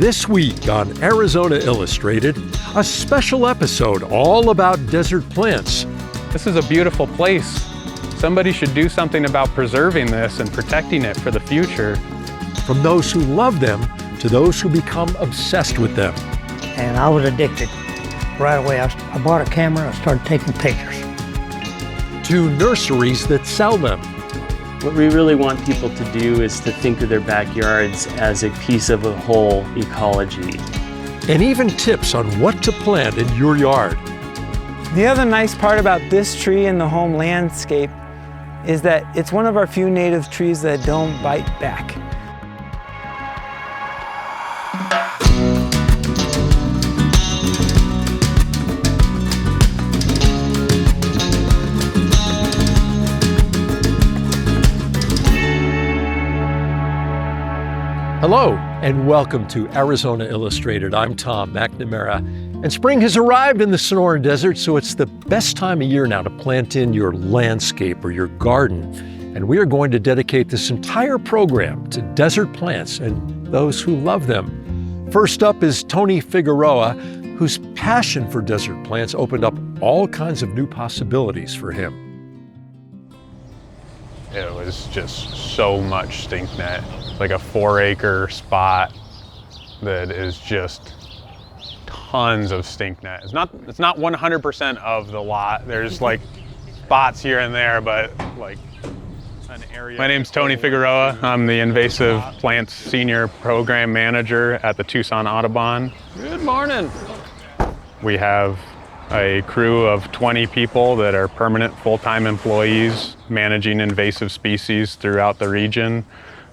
This week on Arizona Illustrated, a special episode all about desert plants. This is a beautiful place. Somebody should do something about preserving this and protecting it for the future. From those who love them to those who become obsessed with them. And I was addicted right away. I bought a camera and I started taking pictures. To nurseries that sell them. What we really want people to do is to think of their backyards as a piece of a whole ecology. And even tips on what to plant in your yard. The other nice part about this tree in the home landscape is that it's one of our few native trees that don't bite back. Hello, and welcome to Arizona Illustrated. I'm Tom McNamara, and spring has arrived in the Sonoran Desert, so it's the best time of year now to plant in your landscape or your garden. And we are going to dedicate this entire program to desert plants and those who love them. First up is Tony Figueroa, whose passion for desert plants opened up all kinds of new possibilities for him. It was just so much stink net, like a 4-acre spot that is just tons of stink net. It's not 100% of the lot. There's like spots here and there, but like an area. My name's Tony Figueroa. I'm the Invasive Plants Senior Program Manager at the Tucson Audubon. Good morning. We have a crew of 20 people that are permanent full-time employees managing invasive species throughout the region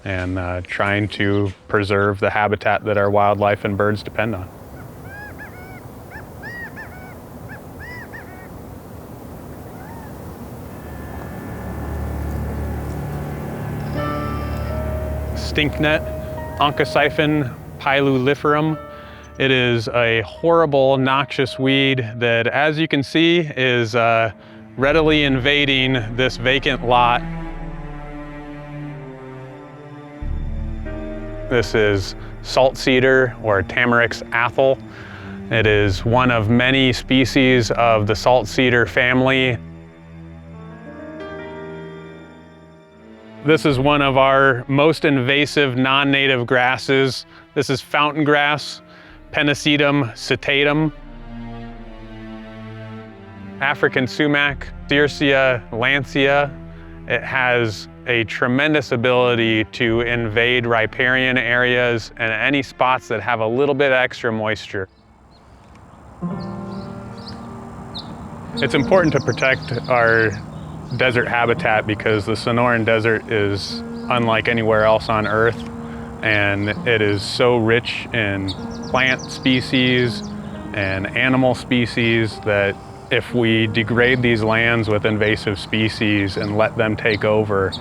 and trying to preserve the habitat that our wildlife and birds depend on. Stinknet, Onchocyphon piluliferum. It is a horrible, noxious weed that, as you can see, is readily invading this vacant lot. This is salt cedar, or Tamarix athel. It is one of many species of the salt cedar family. This is one of our most invasive non-native grasses. This is fountain grass, Pennisetum citatum. African sumac, Dircea lancea. It has a tremendous ability to invade riparian areas and any spots that have a little bit extra moisture. It's important to protect our desert habitat because the Sonoran Desert is unlike anywhere else on Earth, and it is so rich in plant species and animal species that if we degrade these lands with invasive species and let them take over,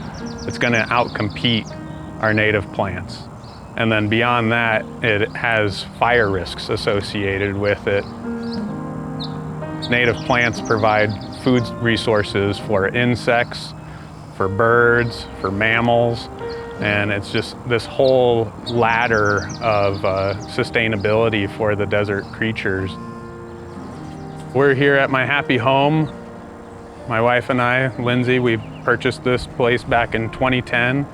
it's going to outcompete our native plants. And then beyond that, it has fire risks associated with it. Native plants provide food resources for insects, for birds, for mammals, and it's just this whole ladder of sustainability for the desert creatures. We're here at my happy home. My wife and I, Lindsay, we purchased this place back in 2010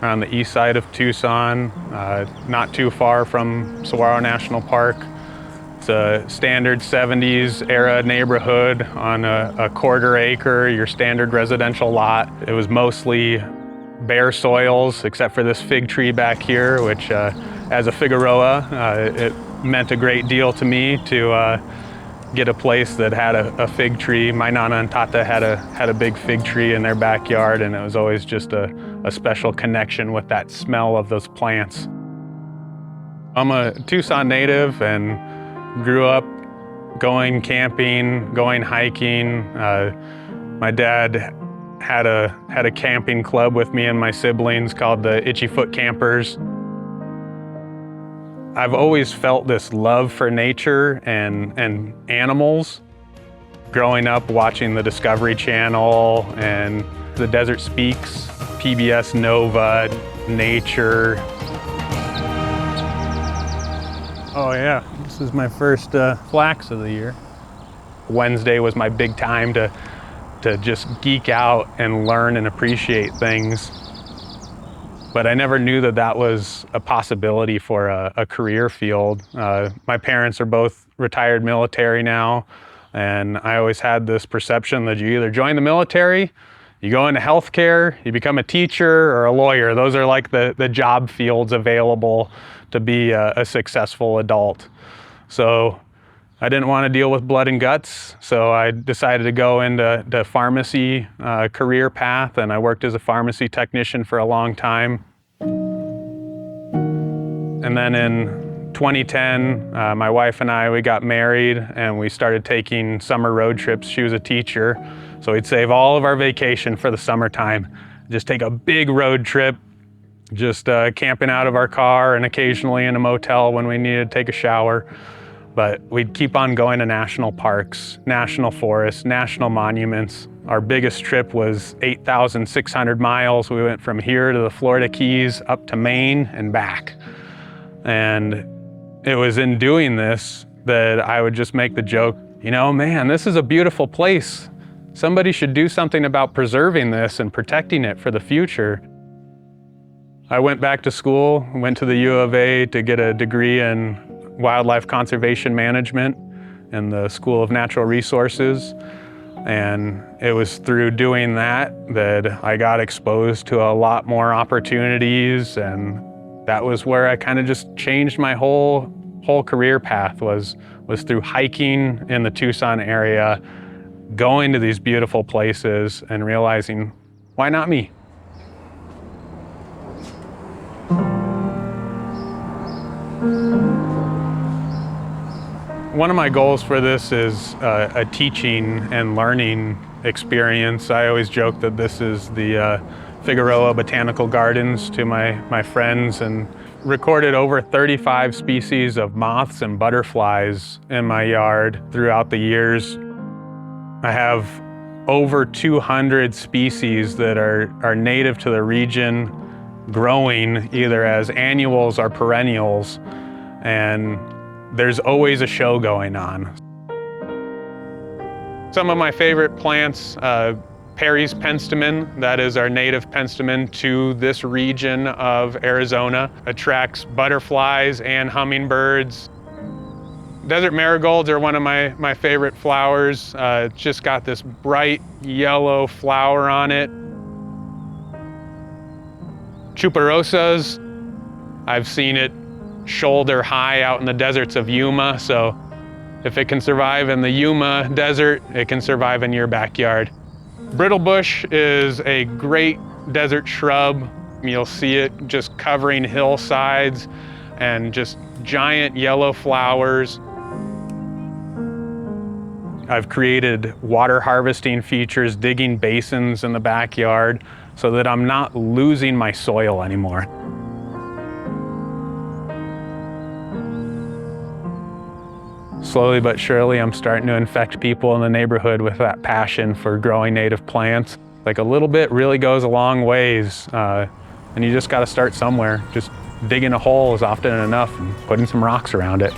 on the east side of Tucson, not too far from Saguaro National Park. It's a standard 70s era neighborhood on a 1/4 acre, your standard residential lot. It was mostly bare soils, except for this fig tree back here, which as a Figueroa, it meant a great deal to me to get a place that had a fig tree. My Nana and Tata had a big fig tree in their backyard, and it was always just a special connection with that smell of those plants. I'm a Tucson native and grew up going camping, going hiking. My dad had a camping club with me and my siblings called the Itchy Foot Campers. I've always felt this love for nature and animals. Growing up watching the Discovery Channel and The Desert Speaks, PBS Nova, Nature. Oh yeah, this is my first flax of the year. Wednesday was my big time to just geek out and learn and appreciate things. But I never knew that that was a possibility for a career field. My parents are both retired military now, and I always had this perception that you either join the military, you go into healthcare, you become a teacher or a lawyer. Those are like the job fields available to be a successful adult. So I didn't want to deal with blood and guts, so I decided to go into the pharmacy career path, and I worked as a pharmacy technician for a long time. And then in 2010, my wife and I, we got married and we started taking summer road trips. She was a teacher, so we'd save all of our vacation for the summertime, just take a big road trip, just camping out of our car and occasionally in a motel when we needed to take a shower. But we'd keep on going to national parks, national forests, national monuments. Our biggest trip was 8,600 miles. We went from here to the Florida Keys, up to Maine and back. And it was in doing this that I would just make the joke, you know, man, this is a beautiful place. Somebody should do something about preserving this and protecting it for the future. I went back to school, went to the U of A to get a degree in wildlife conservation management in the School of Natural Resources. And it was through doing that I got exposed to a lot more opportunities, and that was where I kind of just changed my whole career path was through hiking in the Tucson area, going to these beautiful places and realizing, why not me? One of my goals for this is a teaching and learning experience. I always joke that this is the Figueroa Botanical Gardens to my friends, and recorded over 35 species of moths and butterflies in my yard throughout the years. I have over 200 species that are native to the region, growing either as annuals or perennials, and there's always a show going on. Some of my favorite plants, Perry's penstemon, that is our native penstemon to this region of Arizona, attracts butterflies and hummingbirds. Desert marigolds are one of my favorite flowers. It's just got this bright yellow flower on it. Chuparosas, I've seen it shoulder high out in the deserts of Yuma, so if it can survive in the Yuma desert, it can survive in your backyard. Brittlebush is a great desert shrub. You'll see it just covering hillsides and just giant yellow flowers. I've created water harvesting features, digging basins in the backyard so that I'm not losing my soil anymore. Slowly but surely, I'm starting to infect people in the neighborhood with that passion for growing native plants. Like a little bit really goes a long ways, and you just gotta start somewhere. Just digging a hole is often enough and putting some rocks around it.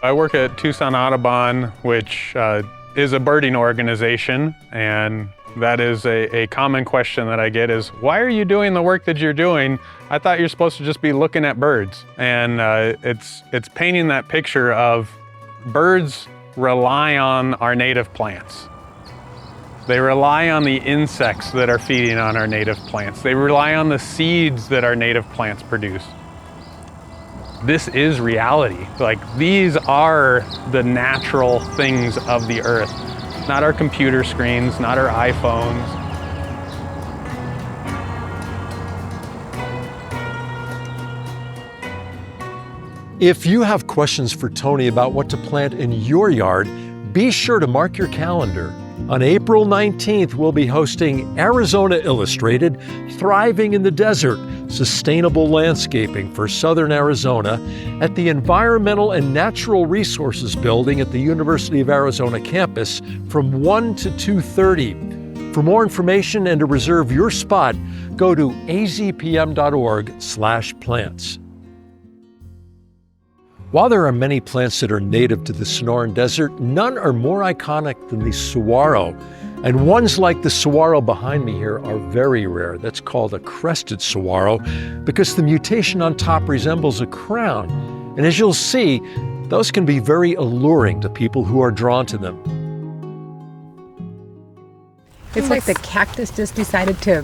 I work at Tucson Audubon, which is a birding organization, and that is a common question that I get is, why are you doing the work that you're doing? I thought you're supposed to just be looking at birds. And it's painting that picture of birds rely on our native plants. They rely on the insects that are feeding on our native plants. They rely on the seeds that our native plants produce. This is reality. Like, these are the natural things of the earth. Not our computer screens, not our iPhones. If you have questions for Tony about what to plant in your yard, be sure to mark your calendar. On April 19th, we'll be hosting Arizona Illustrated, Thriving in the Desert, Sustainable Landscaping for Southern Arizona at the Environmental and Natural Resources Building at the University of Arizona campus from 1 to 2:30. For more information and to reserve your spot, go to azpm.org/plants. While there are many plants that are native to the Sonoran Desert, none are more iconic than the saguaro. And ones like the saguaro behind me here are very rare. That's called a crested saguaro because the mutation on top resembles a crown. And as you'll see, those can be very alluring to people who are drawn to them. It's like the cactus just decided to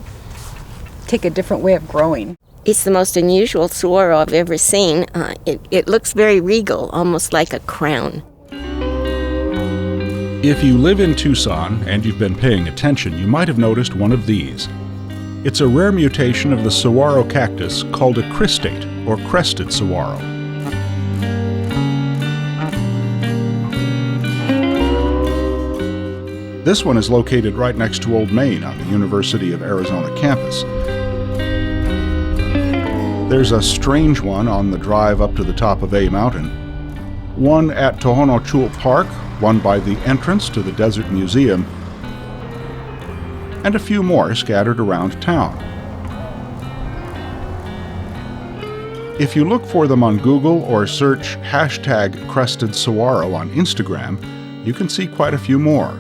take a different way of growing. It's the most unusual saguaro I've ever seen. It looks very regal, almost like a crown. If you live in Tucson and you've been paying attention, you might have noticed one of these. It's a rare mutation of the saguaro cactus called a cristate, or crested saguaro. This one is located right next to Old Main on the University of Arizona campus. There's a strange one on the drive up to the top of A Mountain, one at Tohono Chul Park, one by the entrance to the Desert Museum, and a few more scattered around town. If you look for them on Google or search #Crested Saguaro on Instagram, you can see quite a few more.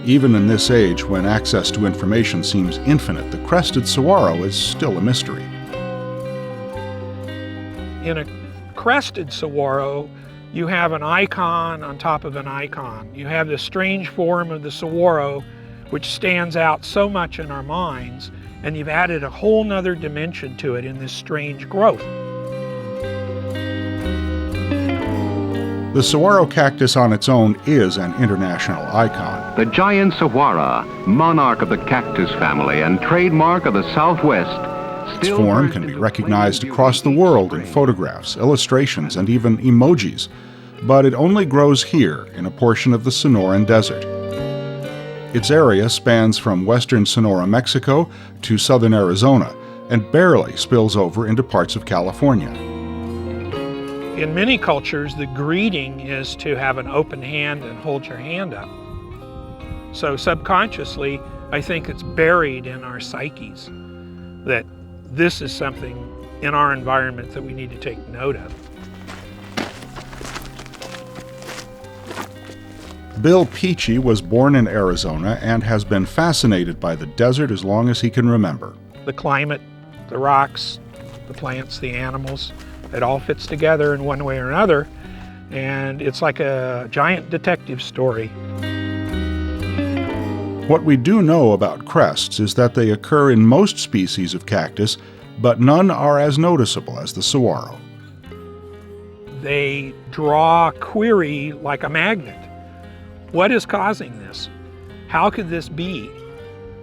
Even in this age, when access to information seems infinite, the crested saguaro is still a mystery. In a crested saguaro, you have an icon on top of an icon. You have this strange form of the saguaro, which stands out so much in our minds, and you've added a whole nother dimension to it in this strange growth. The saguaro cactus on its own is an international icon. The giant saguaro, monarch of the cactus family and trademark of the Southwest. Its form can be recognized across the world in photographs, illustrations, and even emojis, but it only grows here in a portion of the Sonoran Desert. Its area spans from western Sonora, Mexico to southern Arizona, and barely spills over into parts of California. In many cultures, the greeting is to have an open hand and hold your hand up. So subconsciously, I think it's buried in our psyches that this is something in our environment that we need to take note of. Bill Peachy was born in Arizona and has been fascinated by the desert as long as he can remember. The climate, the rocks, the plants, the animals, it all fits together in one way or another, and it's like a giant detective story. What we do know about crests is that they occur in most species of cactus, but none are as noticeable as the saguaro. They draw query like a magnet. What is causing this? How could this be?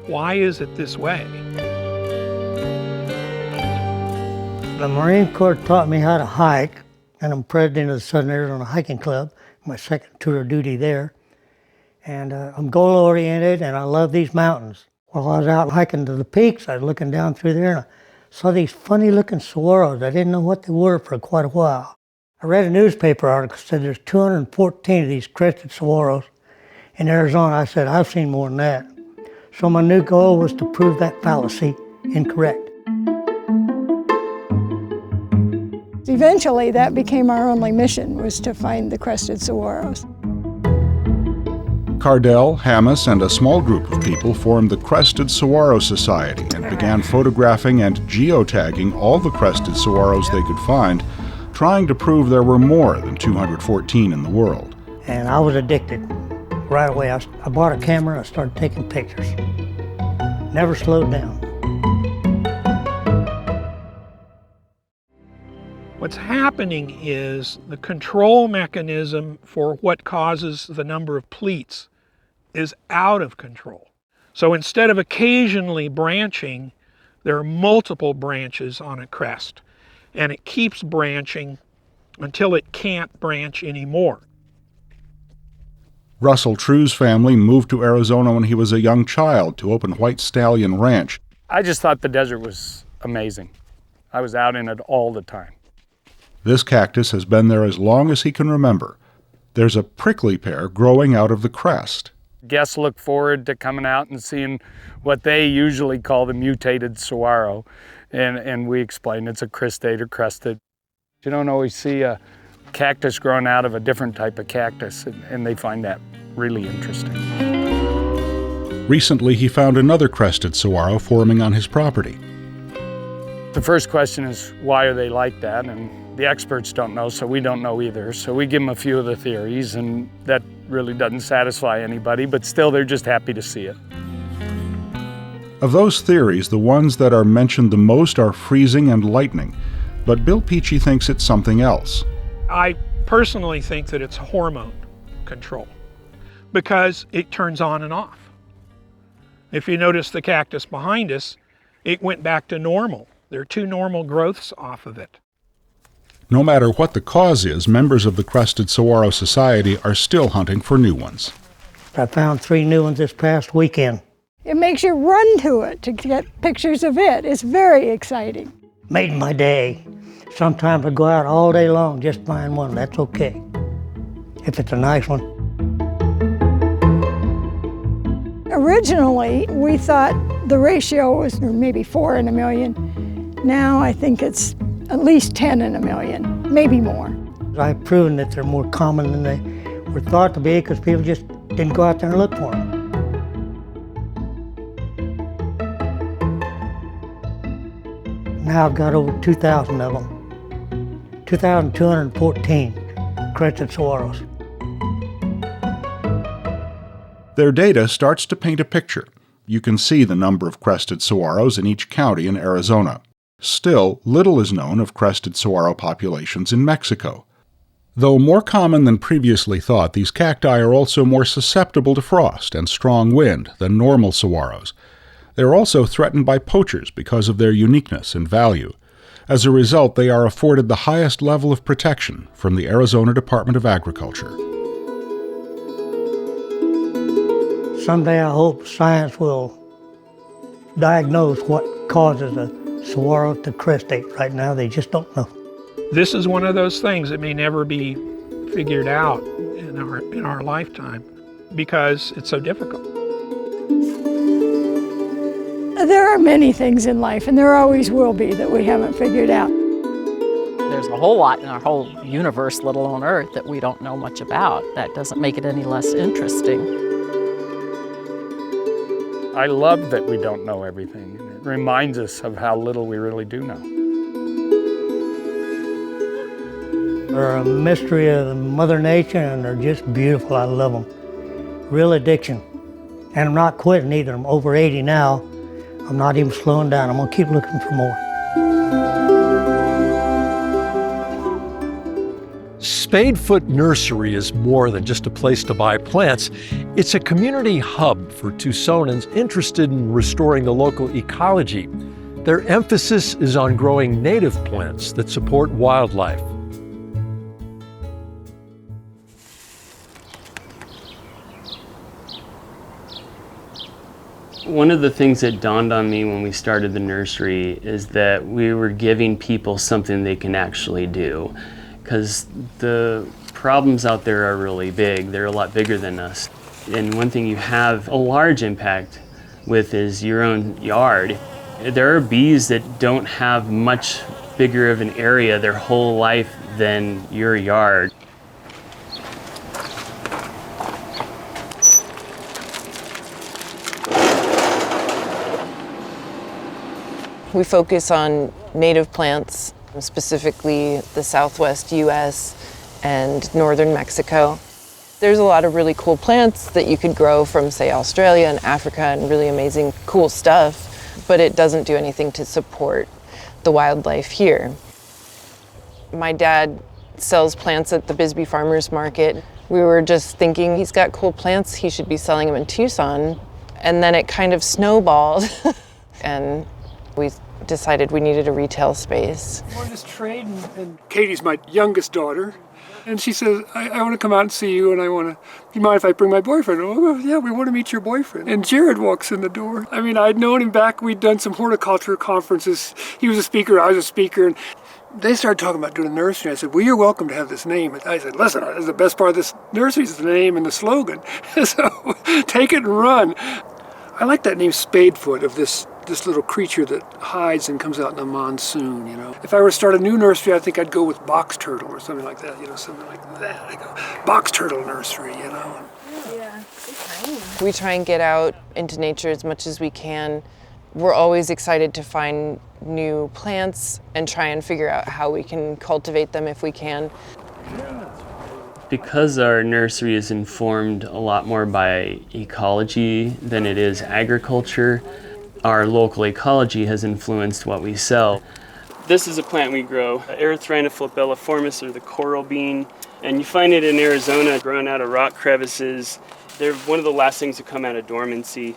Why is it this way? The Marine Corps taught me how to hike, and I'm president of the Southern Arizona Hiking Club, my second tour of duty there. And I'm goal-oriented, and I love these mountains. While I was out hiking to the peaks, I was looking down through there, and I saw these funny-looking saguaros. I didn't know what they were for quite a while. I read a newspaper article that said there's 214 of these crested saguaros in Arizona. I said, I've seen more than that. So my new goal was to prove that fallacy incorrect. Eventually, that became our only mission, was to find the crested saguaros. Cardell, Hammis, and a small group of people formed the Crested Saguaro Society and began photographing and geotagging all the crested saguaros they could find, trying to prove there were more than 214 in the world. And I was addicted. Right away, I bought a camera and I started taking pictures. Never slowed down. What's happening is the control mechanism for what causes the number of pleats is out of control. So instead of occasionally branching, there are multiple branches on a crest, and it keeps branching until it can't branch anymore. Russell True's family moved to Arizona when he was a young child to open White Stallion Ranch. I just thought the desert was amazing. I was out in it all the time. This cactus has been there as long as he can remember. There's a prickly pear growing out of the crest. Guests look forward to coming out and seeing what they usually call the mutated saguaro, and we explain it's a cristate or crested. You don't always see a cactus growing out of a different type of cactus, and they find that really interesting. Recently, he found another crested saguaro forming on his property. The first question is, why are they like that? And the experts don't know, so we don't know either. So we give them a few of the theories, and that really doesn't satisfy anybody, but still they're just happy to see it. Of those theories, the ones that are mentioned the most are freezing and lightning, but Bill Peachy thinks it's something else. I personally think that it's hormone control because it turns on and off. If you notice the cactus behind us, it went back to normal. There are 2 normal growths off of it. No matter what the cause is, members of the Crested Saguaro Society are still hunting for new ones. I found 3 new ones this past weekend. It makes you run to it to get pictures of it. It's very exciting. Made my day. Sometimes I go out all day long just find one. That's okay, if it's a nice one. Originally, we thought the ratio was maybe 4 in a million. Now I think it's at least 10 in a million, maybe more. I've proven that they're more common than they were thought to be because people just didn't go out there and look for them. Now I've got over 2,000 of them. 2,214 crested saguaros. Their data starts to paint a picture. You can see the number of crested saguaros in each county in Arizona. Still, little is known of crested saguaro populations in Mexico. Though more common than previously thought, these cacti are also more susceptible to frost and strong wind than normal saguaros. They are also threatened by poachers because of their uniqueness and value. As a result, they are afforded the highest level of protection from the Arizona Department of Agriculture. Someday I hope science will diagnose what causes a saguaro to crestate. Right now they just don't know. This is one of those things that may never be figured out in our lifetime because it's so difficult. There are many things in life, and there always will be, that we haven't figured out. There's a whole lot in our whole universe, let alone Earth, that we don't know much about. That doesn't make it any less interesting. I love that we don't know everything. It reminds us of how little we really do know. They're a mystery of Mother Nature, and they're just beautiful. I love them. Real addiction. And I'm not quitting either. I'm over 80 now. I'm not even slowing down. I'm going to keep looking for more. Spadefoot Nursery is more than just a place to buy plants. It's a community hub for Tucsonans interested in restoring the local ecology. Their emphasis is on growing native plants that support wildlife. One of the things that dawned on me when we started the nursery is that we were giving people something they can actually do. Because the problems out there are really big. They're a lot bigger than us. And one thing you have a large impact with is your own yard. There are bees that don't have much bigger of an area their whole life than your yard. We focus on native plants, specifically the Southwest U.S. and northern Mexico. There's a lot of really cool plants that you could grow from, say, Australia and Africa, and really amazing, cool stuff, but it doesn't do anything to support the wildlife here. My dad sells plants at the Bisbee Farmers Market. We were just thinking, he's got cool plants, he should be selling them in Tucson. And then it kind of snowballed, and we decided we needed a retail space. We're just trading, and Katie's my youngest daughter, and she says, I want to come out and see you, and do you mind if I bring my boyfriend? Oh, well, yeah, we want to meet your boyfriend. And Jared walks in the door. I mean, I'd known him back, we'd done some horticulture conferences. He was a speaker, I was a speaker, and they started talking about doing a nursery. I said, well, you're welcome to have this name. I said, listen, the best part of this nursery is the name and the slogan. So take it and run. I like that name Spadefoot of this this little creature that hides and comes out in the monsoon, you know. If I were to start a new nursery, I think I'd go with box turtle or something like that, you know, something like that. I go, box turtle nursery, you know. Yeah, we try and get out into nature as much as we can. We're always excited to find new plants and try and figure out how we can cultivate them if we can. Because our nursery is informed a lot more by ecology than it is agriculture, our local ecology has influenced what we sell. This is a plant we grow, Erythrina flabelliformis, or the coral bean, and you find it in Arizona growing out of rock crevices. They're one of the last things to come out of dormancy.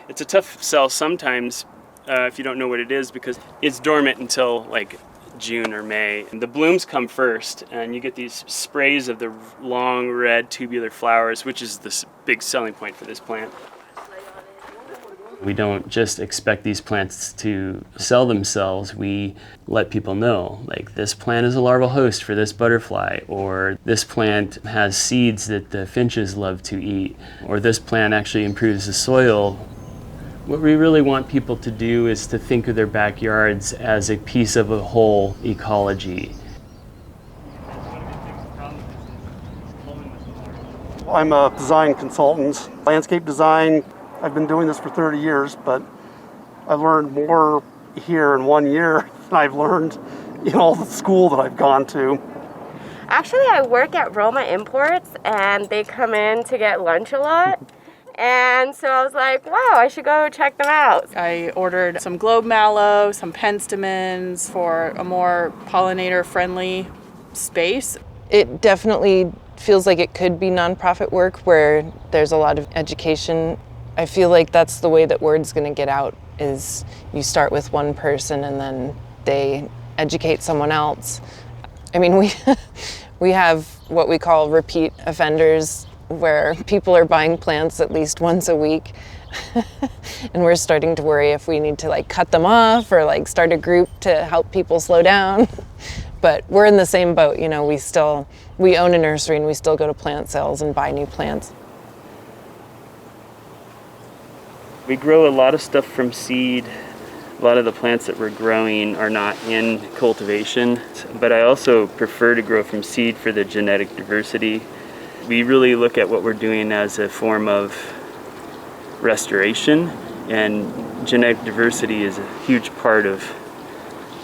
It's a tough sell sometimes if you don't know what it is, because it's dormant until like June or May. And the blooms come first, and you get these sprays of the long red tubular flowers, which is the big selling point for this plant. We don't just expect these plants to sell themselves. We let people know, like, this plant is a larval host for this butterfly, or this plant has seeds that the finches love to eat, or this plant actually improves the soil. What we really want people to do is to think of their backyards as a piece of a whole ecology. I'm a design consultant, landscape design. I've been doing this for 30 years, but I've learned more here in 1 year than I've learned in all the school that I've gone to. Actually, I work at Roma Imports, and they come in to get lunch a lot. And so I was like, wow, I should go check them out. I ordered some globe mallow, some penstemons for a more pollinator-friendly space. It definitely feels like it could be nonprofit work where there's a lot of education. I feel like that's the way that word's going to get out, is you start with one person and then they educate someone else. I mean, we have what we call repeat offenders, where people are buying plants at least once a week. And we're starting to worry if we need to like cut them off or like start a group to help people slow down. But we're in the same boat, you know, we own a nursery and we still go to plant sales and buy new plants. We grow a lot of stuff from seed. A lot of the plants that we're growing are not in cultivation, but I also prefer to grow from seed for the genetic diversity. We really look at what we're doing as a form of restoration, and genetic diversity is a huge part of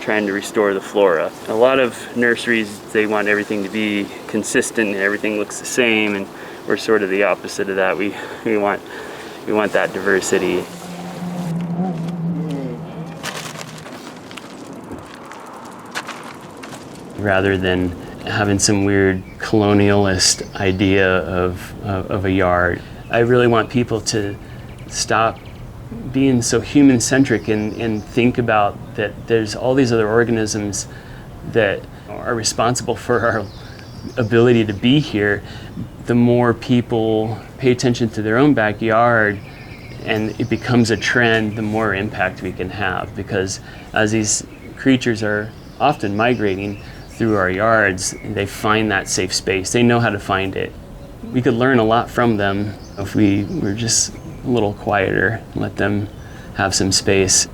trying to restore the flora. A lot of nurseries, they want everything to be consistent and everything looks the same, and we're sort of the opposite of that. We want that diversity. Rather than having some weird colonialist idea of a yard. I really want people to stop being so human-centric and think about that there's all these other organisms that are responsible for our ability to be here. The more people pay attention to their own backyard and it becomes a trend, the more impact we can have, because as these creatures are often migrating through our yards, they find that safe space. They know how to find it. We could learn a lot from them if we were just a little quieter, let them have some space.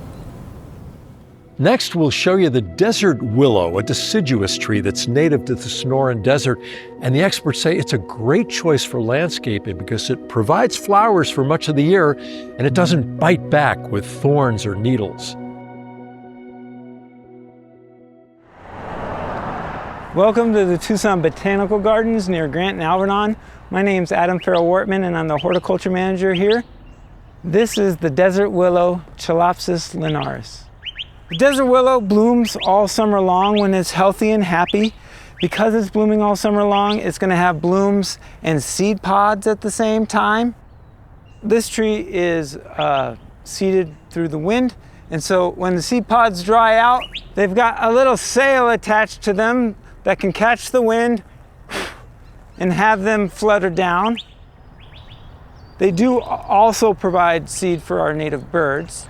Next, we'll show you the desert willow, a deciduous tree that's native to the Sonoran Desert. And the experts say it's a great choice for landscaping because it provides flowers for much of the year and it doesn't bite back with thorns or needles. Welcome to the Tucson Botanical Gardens near Grant and Alvernon. My name's Adam Farrell-Wortman and I'm the horticulture manager here. This is the desert willow, Chalopsis linaris. The desert willow blooms all summer long when it's healthy and happy. Because it's blooming all summer long, it's going to have blooms and seed pods at the same time. This tree is seeded through the wind, and so when the seed pods dry out, they've got a little sail attached to them that can catch the wind and have them flutter down. They do also provide seed for our native birds.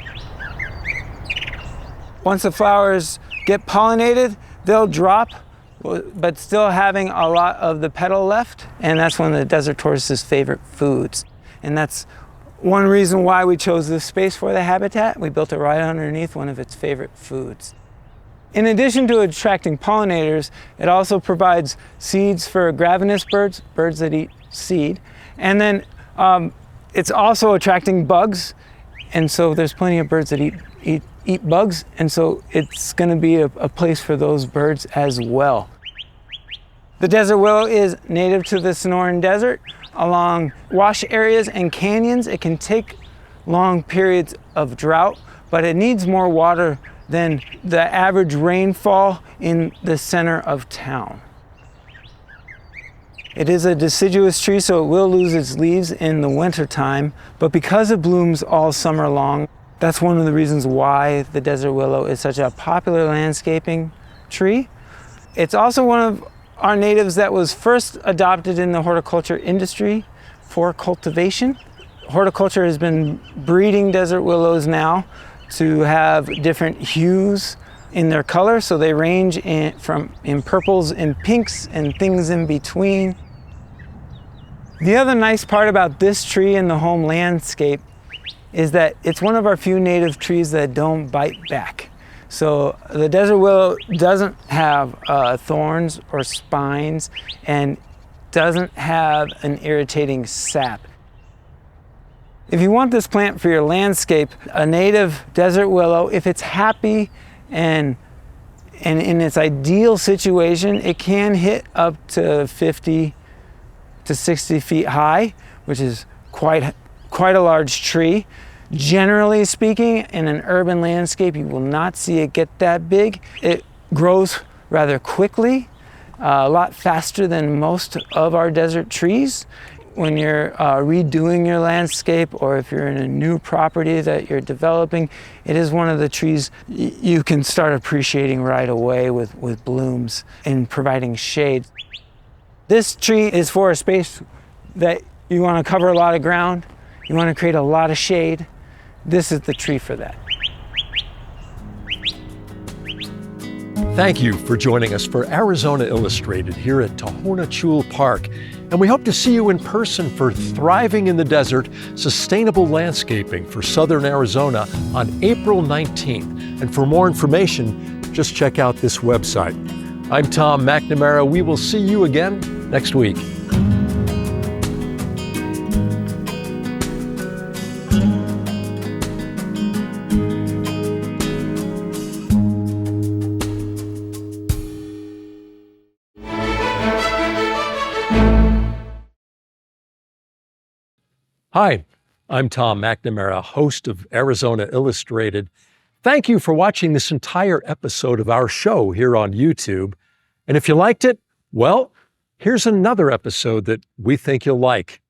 Once the flowers get pollinated, they'll drop, but still having a lot of the petal left, and that's one of the desert tortoise's favorite foods. And that's One reason why we chose this space for the habitat, we built it right underneath one of its favorite foods. In addition to attracting pollinators, it also provides seeds for gravinous birds, birds that eat seed. And then it's also attracting bugs. And so there's plenty of birds that eat bugs. And so it's gonna be a place for those birds as well. The desert willow is native to the Sonoran Desert. Along wash areas and canyons, it can take long periods of drought, but it needs more water than the average rainfall in the center of town. It is a deciduous tree, so it will lose its leaves in the wintertime, but because it blooms all summer long, that's one of the reasons why the desert willow is such a popular landscaping tree. It's also one of our natives that was first adopted in the horticulture industry for cultivation. Horticulture has been breeding desert willows now to have different hues in their color, so they range in purples and pinks and things in between. The other nice part about this tree in the home landscape is that it's one of our few native trees that don't bite back. So the desert willow doesn't have thorns or spines and doesn't have an irritating sap. If you want this plant for your landscape, a native desert willow, if it's happy and in its ideal situation, it can hit up to 50 to 60 feet high, which is quite a large tree. Generally speaking, in an urban landscape, you will not see it get that big. It grows rather quickly, a lot faster than most of our desert trees. When you're redoing your landscape, or if you're in a new property that you're developing, it is one of the trees you can start appreciating right away with blooms and providing shade. This tree is for a space that you want to cover a lot of ground, you want to create a lot of shade. This is the tree for that. Thank you for joining us for Arizona Illustrated here at Tahona Chul Park. And we hope to see you in person for Thriving in the Desert, Sustainable Landscaping for Southern Arizona on April 19th. And for more information, just check out this website. I'm Tom McNamara. We will see you again next week. Hi, I'm Tom McNamara, host of Arizona Illustrated. Thank you for watching this entire episode of our show here on YouTube. And if you liked it, well, here's another episode that we think you'll like.